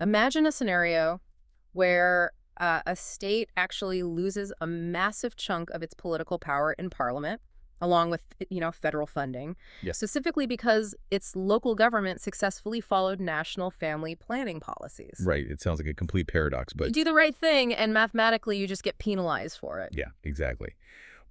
Imagine a scenario where a state actually loses a massive chunk of its political power in parliament, along with, federal funding, Yes. specifically because its local government successfully followed national family planning policies. Right. It sounds like a complete paradox, You but do the right thing, and mathematically, you just get penalized for it. yeah, exactly.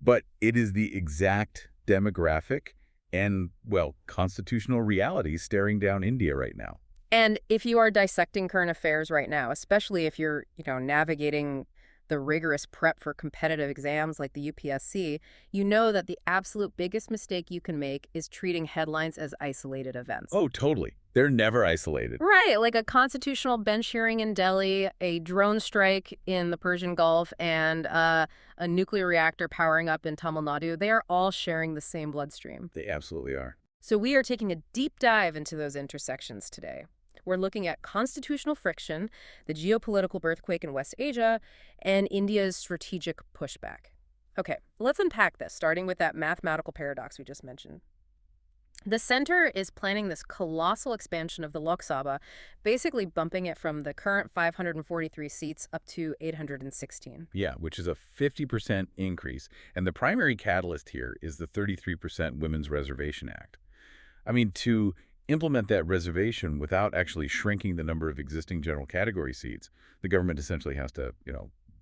But it is the exact demographic and, well, constitutional reality staring down India right now. And if you are dissecting current affairs right now, especially if you're, navigating the rigorous prep for competitive exams like the UPSC, you know that the absolute biggest mistake you can make is treating headlines as isolated events. Oh, totally. They're never isolated. Right, like a constitutional bench hearing in Delhi, a drone strike in the Persian Gulf, and a nuclear reactor powering up in Tamil Nadu. They are all sharing the same bloodstream. They absolutely are. So we are taking a deep dive into those intersections today. We're looking at constitutional friction, the geopolitical earthquake in West Asia, and India's strategic pushback. Okay, let's unpack this, starting with that mathematical paradox we just mentioned. The center is planning this colossal expansion of the Lok Sabha, basically bumping it from the current 543 seats up to 816. Yeah, which is a 50% increase. And the primary catalyst here is the 33% Women's Reservation Act. I mean, to implement that reservation without actually shrinking the number of existing general category seats, the government essentially has to,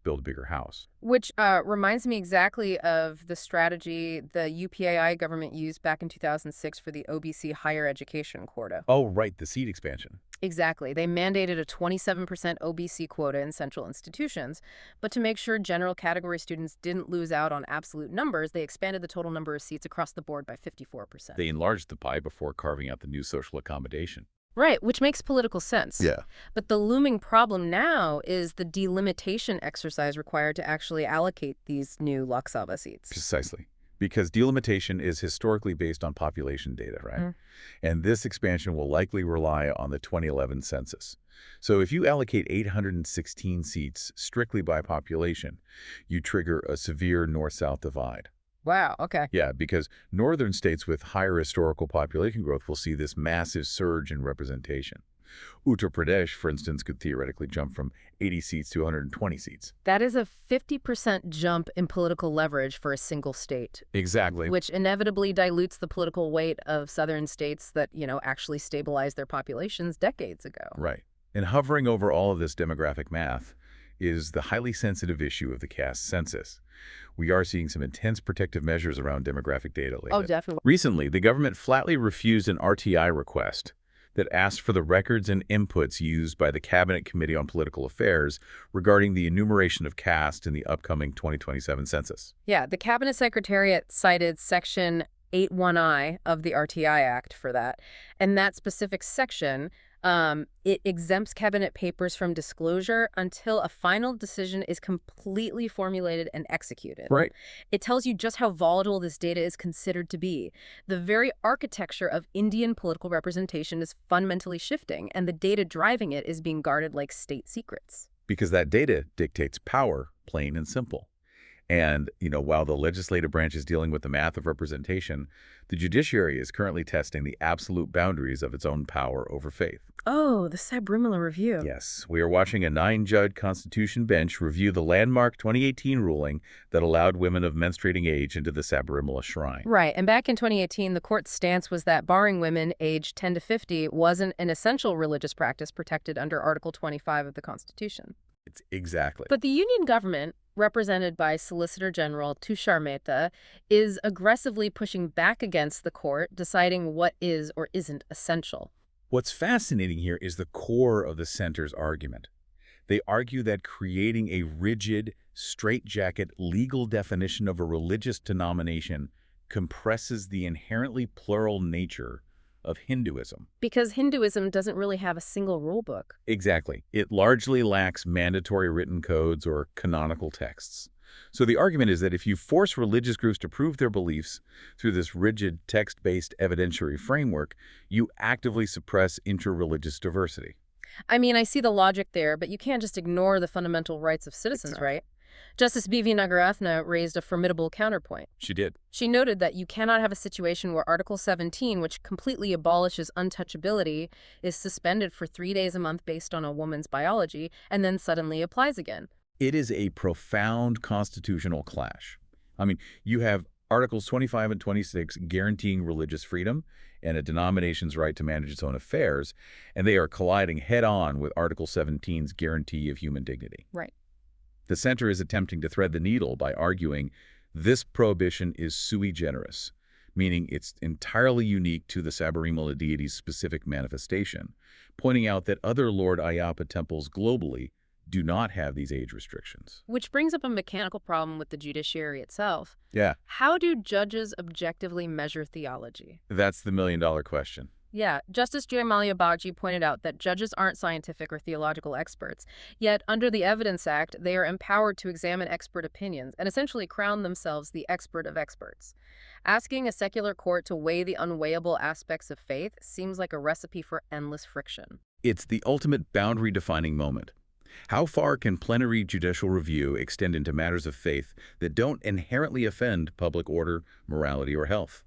build a bigger house. Which reminds me exactly of the strategy the UPAI government used back in 2006 for the OBC higher education quota. Oh, right, the seat expansion. Exactly. They mandated a 27% OBC quota in central institutions, but to make sure general category students didn't lose out on absolute numbers, they expanded the total number of seats across the board by 54%. They enlarged the pie before carving out the new social accommodation. Right, which makes political sense. Yeah. But the looming problem now is the delimitation exercise required to actually allocate these new Lok Sabha seats. Precisely. Because delimitation is historically based on population data, right? And this expansion will likely rely on the 2011 census. So if you allocate 816 seats strictly by population, you trigger a severe north-south divide. Wow, okay. Yeah, because northern states with higher historical population growth will see this massive surge in representation. Uttar Pradesh, for instance, could theoretically jump from 80 seats to 120 seats. That is a 50% jump in political leverage for a single state. Exactly. Which inevitably dilutes the political weight of southern states that, actually stabilized their populations decades ago. Right. And hovering over all of this demographic math is the highly sensitive issue of the caste census. We are seeing some intense protective measures around demographic data lately. Oh, definitely. Recently, the government flatly refused an RTI request that asked for the records and inputs used by the Cabinet Committee on Political Affairs regarding the enumeration of caste in the upcoming 2027 census. Yeah, the Cabinet Secretariat cited Section 81I of the RTI Act for that. And that specific section, it exempts cabinet papers from disclosure until a final decision is completely formulated and executed. Right. It tells you just how volatile this data is considered to be. The very architecture of Indian political representation is fundamentally shifting, and the data driving it is being guarded like state secrets. Because that data dictates power, plain and simple. And, while the legislative branch is dealing with the math of representation, the judiciary is currently testing the absolute boundaries of its own power over faith. Oh, the Sabarimala review. Yes, we are watching a 9-judge Constitution bench review the landmark 2018 ruling that allowed women of menstruating age into the Sabarimala shrine. Right, and back in 2018, the court's stance was that barring women aged 10 to 50 wasn't an essential religious practice protected under Article 25 of the Constitution. It's exactly. But the union government, represented by Solicitor General Tushar Mehta, is aggressively pushing back against the court, deciding what is or isn't essential. What's fascinating here is the core of the center's argument. They argue that creating a rigid, straitjacket legal definition of a religious denomination compresses the inherently plural nature of Hinduism. Because Hinduism doesn't really have a single rule book. Exactly. It largely lacks mandatory written codes or canonical texts. So the argument is that if you force religious groups to prove their beliefs through this rigid text-based evidentiary framework, you actively suppress interreligious diversity. I mean, I see the logic there, but you can't just ignore the fundamental rights of citizens, right? Justice B.V. Nagaratna raised a formidable counterpoint. She did. She noted that you cannot have a situation where Article 17, which completely abolishes untouchability, is suspended for 3 days a month based on a woman's biology and then suddenly applies again. It is a profound constitutional clash. I mean, you have Articles 25 and 26 guaranteeing religious freedom and a denomination's right to manage its own affairs, and they are colliding head-on with Article 17's guarantee of human dignity. Right. The center is attempting to thread the needle by arguing this prohibition is sui generis, meaning it's entirely unique to the Sabarimala deity's specific manifestation, pointing out that other Lord Ayyappa temples globally do not have these age restrictions. Which brings up a mechanical problem with the judiciary itself. Yeah. How do judges objectively measure theology? That's the million-dollar question. Yeah, Justice Jayamallya Bagchi pointed out that judges aren't scientific or theological experts, yet under the Evidence Act, they are empowered to examine expert opinions and essentially crown themselves the expert of experts. Asking a secular court to weigh the unweighable aspects of faith seems like a recipe for endless friction. It's the ultimate boundary-defining moment. How far can plenary judicial review extend into matters of faith that don't inherently offend public order, morality, or health?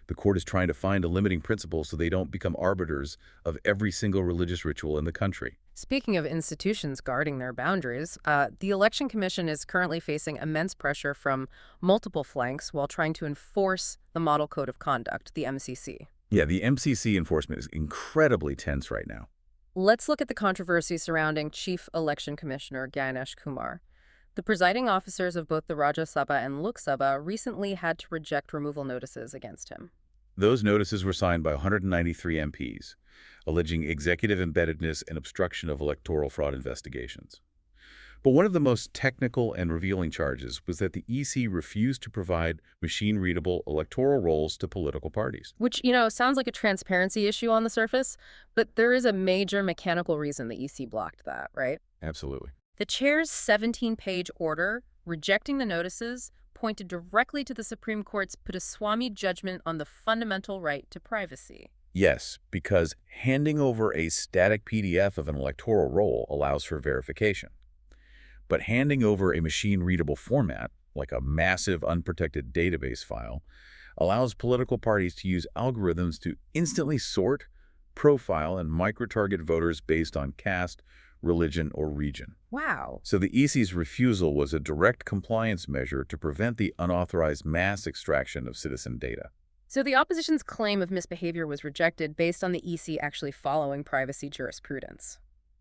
The court is trying to find a limiting principle so they don't become arbiters of every single religious ritual in the country. Speaking of institutions guarding their boundaries, the Election Commission is currently facing immense pressure from multiple flanks while trying to enforce the Model Code of Conduct, the MCC. Yeah, the MCC enforcement is incredibly tense right now. Let's look at the controversy surrounding Chief Election Commissioner Ganesh Kumar. The presiding officers of both the Rajya Sabha and Lok Sabha recently had to reject removal notices against him. Those notices were signed by 193 MPs, alleging executive embeddedness and obstruction of electoral fraud investigations. But one of the most technical and revealing charges was that the EC refused to provide machine-readable electoral rolls to political parties. Which, sounds like a transparency issue on the surface, but there is a major mechanical reason the EC blocked that, right? Absolutely. The chair's 17-page order rejecting the notices pointed directly to the Supreme Court's Putaswamy judgment on the fundamental right to privacy. Yes, because handing over a static PDF of an electoral roll allows for verification. But handing over a machine-readable format, like a massive unprotected database file, allows political parties to use algorithms to instantly sort, profile, and micro-target voters based on caste, religion, or region. Wow. So the EC's refusal was a direct compliance measure to prevent the unauthorized mass extraction of citizen data. So the opposition's claim of misbehavior was rejected based on the EC actually following privacy jurisprudence.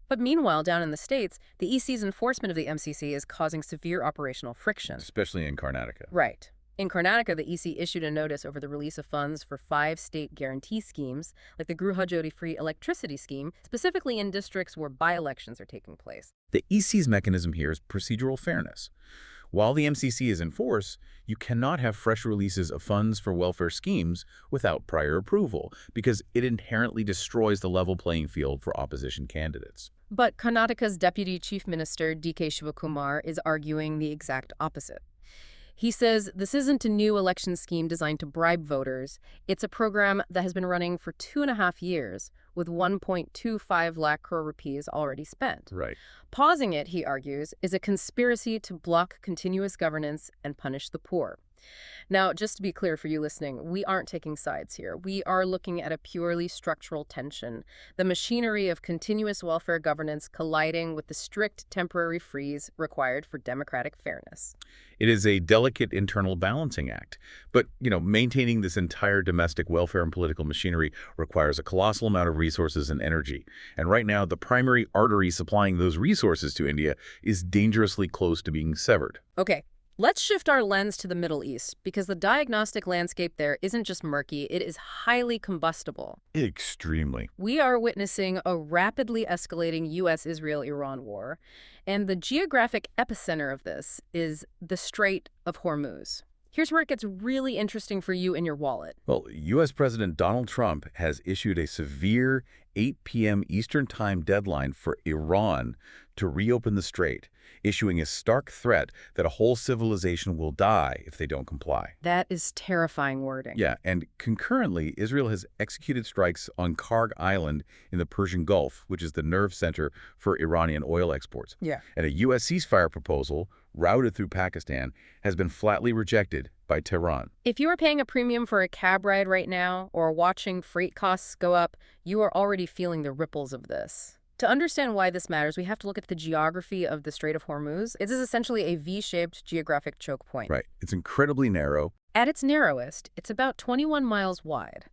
But meanwhile, down in the States, the EC's enforcement of the MCC is causing severe operational friction. Especially in Karnataka. Right. In Karnataka, the EC issued a notice over the release of funds for 5 state guarantee schemes, like the Gruha Free Electricity Scheme, specifically in districts where by-elections are taking place. The EC's mechanism here is procedural fairness. While the MCC is in force, you cannot have fresh releases of funds for welfare schemes without prior approval, because it inherently destroys the level playing field for opposition candidates. But Karnataka's Deputy Chief Minister, D.K. Shivakumar, is arguing the exact opposite. He says this isn't a new election scheme designed to bribe voters. It's a program that has been running for 2.5 years, with 1.25 lakh crore rupees already spent. Right. Pausing it, he argues, is a conspiracy to block continuous governance and punish the poor. Now, just to be clear for you listening, we aren't taking sides here. We are looking at a purely structural tension, the machinery of continuous welfare governance colliding with the strict temporary freeze required for democratic fairness. It is a delicate internal balancing act. But, maintaining this entire domestic welfare and political machinery requires a colossal amount of resources and energy. And right now, the primary artery supplying those resources to India is dangerously close to being severed. Okay. Let's shift our lens to the Middle East, because the diagnostic landscape there isn't just murky, it is highly combustible. Extremely. We are witnessing a rapidly escalating U.S.-Israel-Iran war, and the geographic epicenter of this is the Strait of Hormuz. Here's where it gets really interesting for you and your wallet. Well, U.S. President Donald Trump has issued a severe 8 p.m. Eastern Time deadline for Iran to reopen the strait, issuing a stark threat that a whole civilization will die if they don't comply. That is terrifying wording. Yeah, and concurrently, Israel has executed strikes on Karg Island in the Persian Gulf, which is the nerve center for Iranian oil exports. Yeah. And a U.S. ceasefire proposal routed through Pakistan, has been flatly rejected by Tehran. If you are paying a premium for a cab ride right now or watching freight costs go up, you are already feeling the ripples of this. To understand why this matters, we have to look at the geography of the Strait of Hormuz. It is essentially a V-shaped geographic choke point. Right. It's incredibly narrow. At its narrowest, it's about 21 miles wide.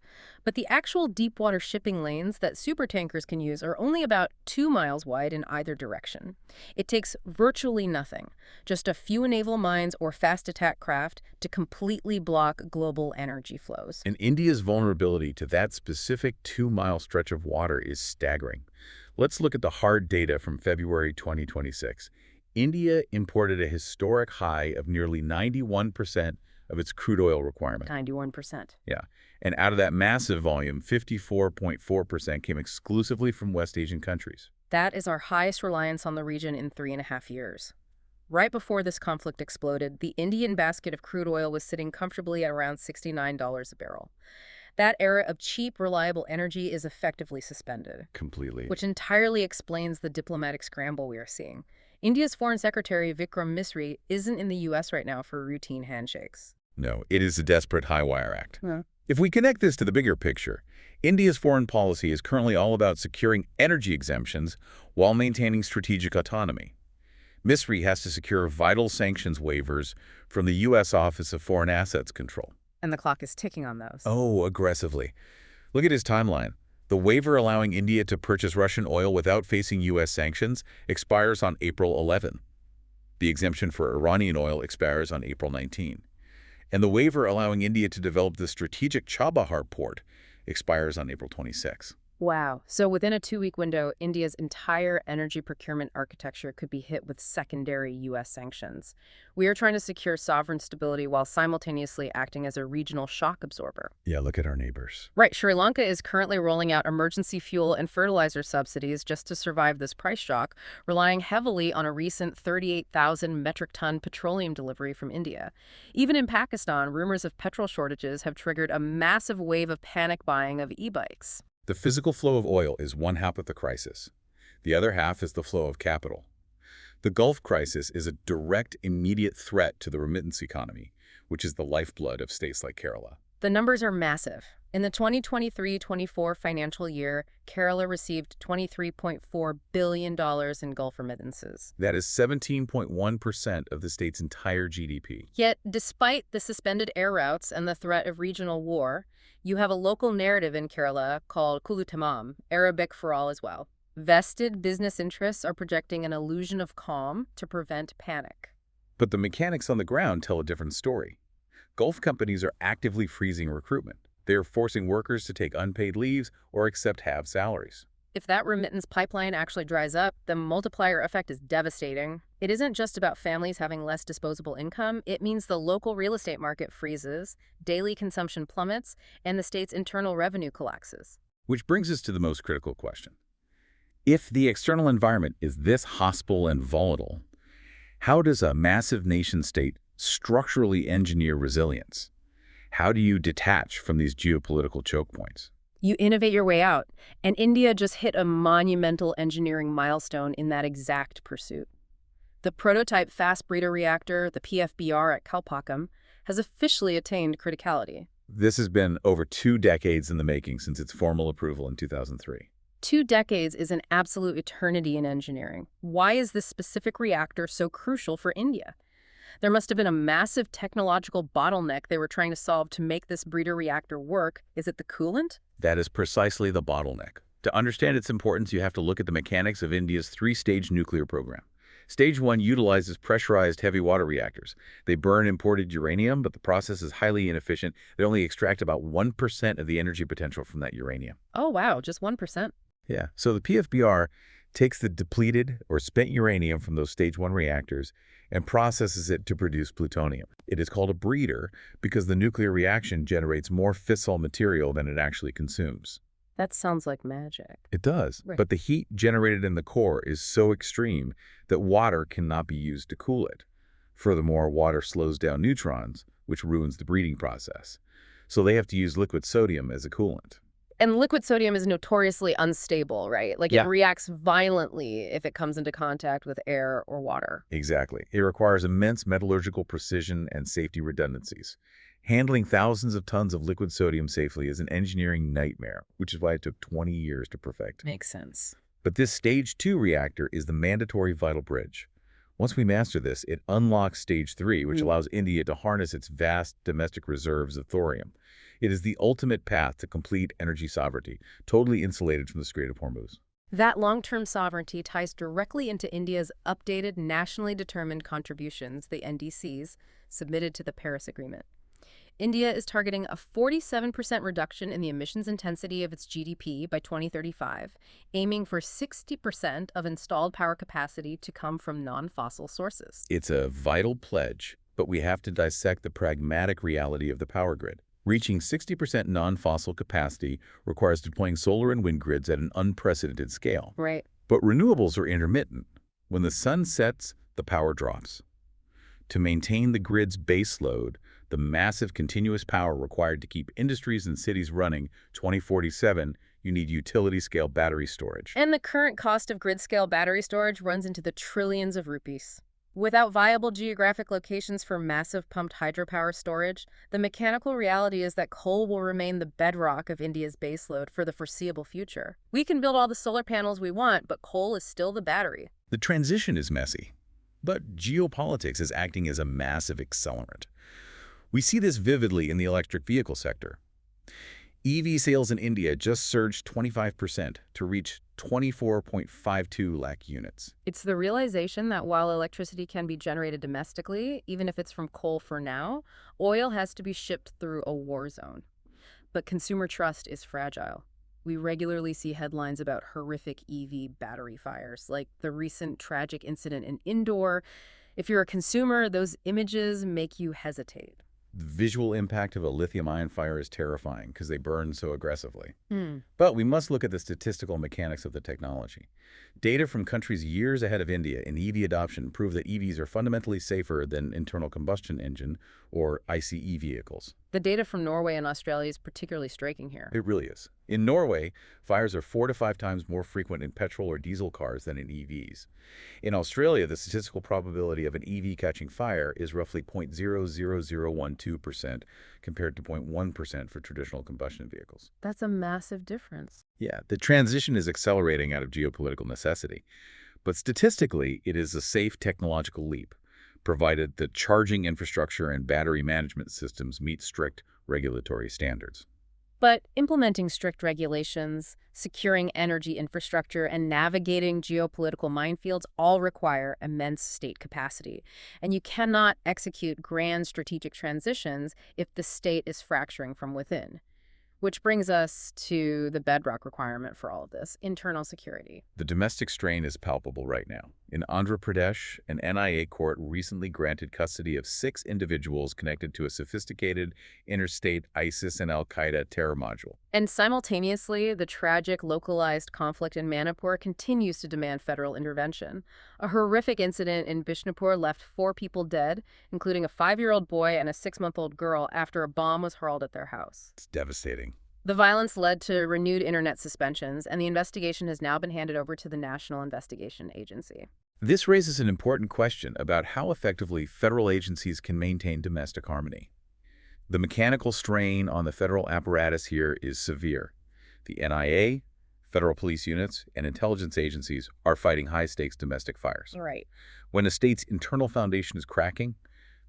But the actual deep-water shipping lanes that supertankers can use are only about 2 miles wide in either direction. It takes virtually nothing, just a few naval mines or fast-attack craft, to completely block global energy flows. And India's vulnerability to that specific 2-mile stretch of water is staggering. Let's look at the hard data from February 2026. India imported a historic high of nearly 91% of its crude oil requirement. 91%. Yeah. And out of that massive volume, 54.4% came exclusively from West Asian countries. That is our highest reliance on the region in 3.5 years. Right before this conflict exploded, the Indian basket of crude oil was sitting comfortably at around $69 a barrel. That era of cheap, reliable energy is effectively suspended. Completely. Which entirely explains the diplomatic scramble we are seeing. India's Foreign Secretary Vikram Misri isn't in the U.S. right now for routine handshakes. No, it is a desperate high-wire act. Yeah. If we connect this to the bigger picture, India's foreign policy is currently all about securing energy exemptions while maintaining strategic autonomy. Misri has to secure vital sanctions waivers from the U.S. Office of Foreign Assets Control. And the clock is ticking on those. Oh, aggressively. Look at his timeline. The waiver allowing India to purchase Russian oil without facing U.S. sanctions expires on April 11. The exemption for Iranian oil expires on April 19. And the waiver allowing India to develop the strategic Chabahar port expires on April 26. Wow. So within a 2-week window, India's entire energy procurement architecture could be hit with secondary U.S. sanctions. We are trying to secure sovereign stability while simultaneously acting as a regional shock absorber. Yeah, look at our neighbors. Right. Sri Lanka is currently rolling out emergency fuel and fertilizer subsidies just to survive this price shock, relying heavily on a recent 38,000 metric ton petroleum delivery from India. Even in Pakistan, rumors of petrol shortages have triggered a massive wave of panic buying of e-bikes. The physical flow of oil is one half of the crisis. The other half is the flow of capital. The Gulf crisis is a direct, immediate threat to the remittance economy, which is the lifeblood of states like Kerala. The numbers are massive. In the 2023-24 financial year, Kerala received $23.4 billion in Gulf remittances. That is 17.1% of the state's entire GDP. Yet, despite the suspended air routes and the threat of regional war, you have a local narrative in Kerala called Kulu Tamam, Arabic for all as well. Vested business interests are projecting an illusion of calm to prevent panic. But the mechanics on the ground tell a different story. Gulf companies are actively freezing recruitment. They are forcing workers to take unpaid leaves or accept half salaries. If that remittance pipeline actually dries up, the multiplier effect is devastating. It isn't just about families having less disposable income. It means the local real estate market freezes, daily consumption plummets, and the state's internal revenue collapses. Which brings us to the most critical question. If the external environment is this hostile and volatile, how does a massive nation-state structurally engineer resilience? How do you detach from these geopolitical choke points? You innovate your way out, and India just hit a monumental engineering milestone in that exact pursuit. The prototype fast breeder reactor, the PFBR at Kalpakkam, has officially attained criticality. This has been over 2 decades in the making since its formal approval in 2003. 2 decades is an absolute eternity in engineering. Why is this specific reactor so crucial for India? There must have been a massive technological bottleneck they were trying to solve to make this breeder reactor work. Is it the coolant? That is precisely the bottleneck. To understand its importance, you have to look at the mechanics of India's 3-stage nuclear program. Stage 1 utilizes pressurized heavy water reactors. They burn imported uranium, but the process is highly inefficient. They only extract about 1% of the energy potential from that uranium. Oh, wow, just 1%. Yeah, so the PFBR takes the depleted or spent uranium from those Stage 1 reactors and processes it to produce plutonium. It is called a breeder because the nuclear reaction generates more fissile material than it actually consumes. That sounds like magic. It does, Right. but the heat generated in the core is so extreme that water cannot be used to cool it. Furthermore, water slows down neutrons, which ruins the breeding process. So they have to use liquid sodium as a coolant. And liquid sodium is notoriously unstable, right? Like it Yeah. reacts violently if it comes into contact with air or water. Exactly. It requires immense metallurgical precision and safety redundancies. Handling thousands of tons of liquid sodium safely is an engineering nightmare, which is why it took 20 years to perfect. Makes sense. But this Stage 2 reactor is the mandatory vital bridge. Once we master this, it unlocks Stage 3, which allows India to harness its vast domestic reserves of thorium. It is the ultimate path to complete energy sovereignty, totally insulated from the Strait of Hormuz. That long-term sovereignty ties directly into India's updated nationally determined contributions, the NDCs, submitted to the Paris Agreement. India is targeting a 47% reduction in the emissions intensity of its GDP by 2035, aiming for 60% of installed power capacity to come from non-fossil sources. It's a vital pledge, but we have to dissect the pragmatic reality of the power grid. Reaching 60% non-fossil capacity requires deploying solar and wind grids at an unprecedented scale. Right. But renewables are intermittent. When the sun sets, the power drops. To maintain the grid's base load, the massive continuous power required to keep industries and cities running 2047, you need utility-scale battery storage. And the current cost of grid-scale battery storage runs into the trillions of rupees. Without viable geographic locations for massive pumped hydropower storage, the mechanical reality is that coal will remain the bedrock of India's baseload for the foreseeable future. We can build all the solar panels we want, but coal is still the battery. The transition is messy, but geopolitics is acting as a massive accelerant. We see this vividly in the electric vehicle sector. EV sales in India just surged 25% to reach 24.52 lakh units. It's the realization that while electricity can be generated domestically, even if it's from coal for now, oil has to be shipped through a war zone. But consumer trust is fragile. We regularly see headlines about horrific EV battery fires, like the recent tragic incident in Indore. If you're a consumer, those images make you hesitate. The visual impact of a lithium-ion fire is terrifying because they burn so aggressively. But we must look at the statistical mechanics of the technology. Data from countries years ahead of India in EV adoption prove that EVs are fundamentally safer than internal combustion engine or ICE vehicles. The data from Norway and Australia is particularly striking here. It really is. In Norway, fires are 4 to 5 times more frequent in petrol or diesel cars than in EVs. In Australia, the statistical probability of an EV catching fire is roughly 0.00012% compared to 0.1% for traditional combustion vehicles. That's a massive difference. Yeah, the transition is accelerating out of geopolitical necessity. But statistically, it is a safe technological leap, provided the charging infrastructure and battery management systems meet strict regulatory standards. But implementing strict regulations, securing energy infrastructure, and navigating geopolitical minefields all require immense state capacity. And you cannot execute grand strategic transitions if the state is fracturing from within. Which brings us to the bedrock requirement for all of this, internal security. The domestic strain is palpable right now. In Andhra Pradesh, an NIA court recently granted custody of 6 individuals connected to a sophisticated interstate ISIS and al-Qaeda terror module. And simultaneously, the tragic localized conflict in Manipur continues to demand federal intervention. A horrific incident in Bishnupur left 4 people dead, including a 5-year-old boy and a 6-month-old girl, after a bomb was hurled at their house. It's devastating. The violence led to renewed internet suspensions, and the investigation has now been handed over to the National Investigation Agency. This raises an important question about how effectively federal agencies can maintain domestic harmony. The mechanical strain on the federal apparatus here is severe. The NIA, federal police units, and intelligence agencies are fighting high-stakes domestic fires. Right. When a state's internal foundation is cracking,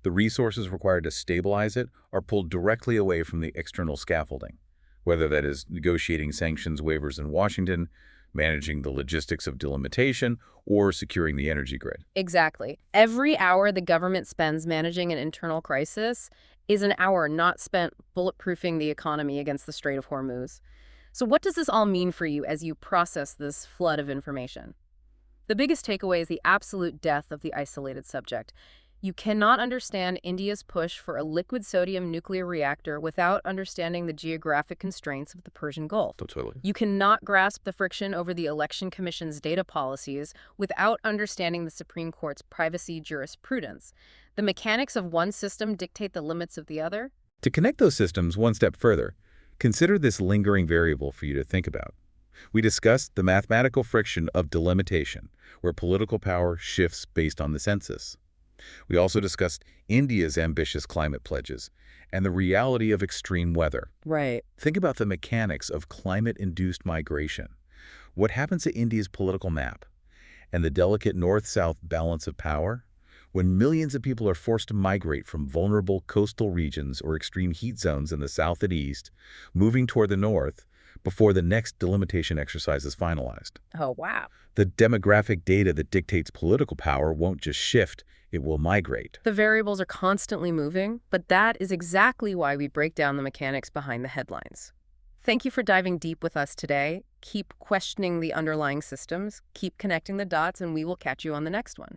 the resources required to stabilize it are pulled directly away from the external scaffolding, whether that is negotiating sanctions waivers in Washington, managing the logistics of delimitation, or securing the energy grid. Exactly. Every hour the government spends managing an internal crisis is an hour not spent bulletproofing the economy against the Strait of Hormuz. So what does this all mean for you as you process this flood of information? The biggest takeaway is the absolute death of the isolated subject. You cannot understand India's push for a liquid sodium nuclear reactor without understanding the geographic constraints of the Persian Gulf. Totally. You cannot grasp the friction over the Election Commission's data policies without understanding the Supreme Court's privacy jurisprudence. The mechanics of one system dictate the limits of the other. To connect those systems one step further, Consider this lingering variable for you to think about. We discussed the mathematical friction of delimitation, where political power shifts based on the census. We also discussed India's ambitious climate pledges and the reality of extreme weather. Right. Think about the mechanics of climate-induced migration. What happens to India's political map and the delicate north-south balance of power? When millions of people are forced to migrate from vulnerable coastal regions or extreme heat zones in the south and east, moving toward the north before the next delimitation exercise is finalized. Oh, wow. The demographic data that dictates political power won't just shift, it will migrate. The variables are constantly moving, but that is exactly why we break down the mechanics behind the headlines. Thank you for diving deep with us today. Keep questioning the underlying systems, keep connecting the dots, and we will catch you on the next one.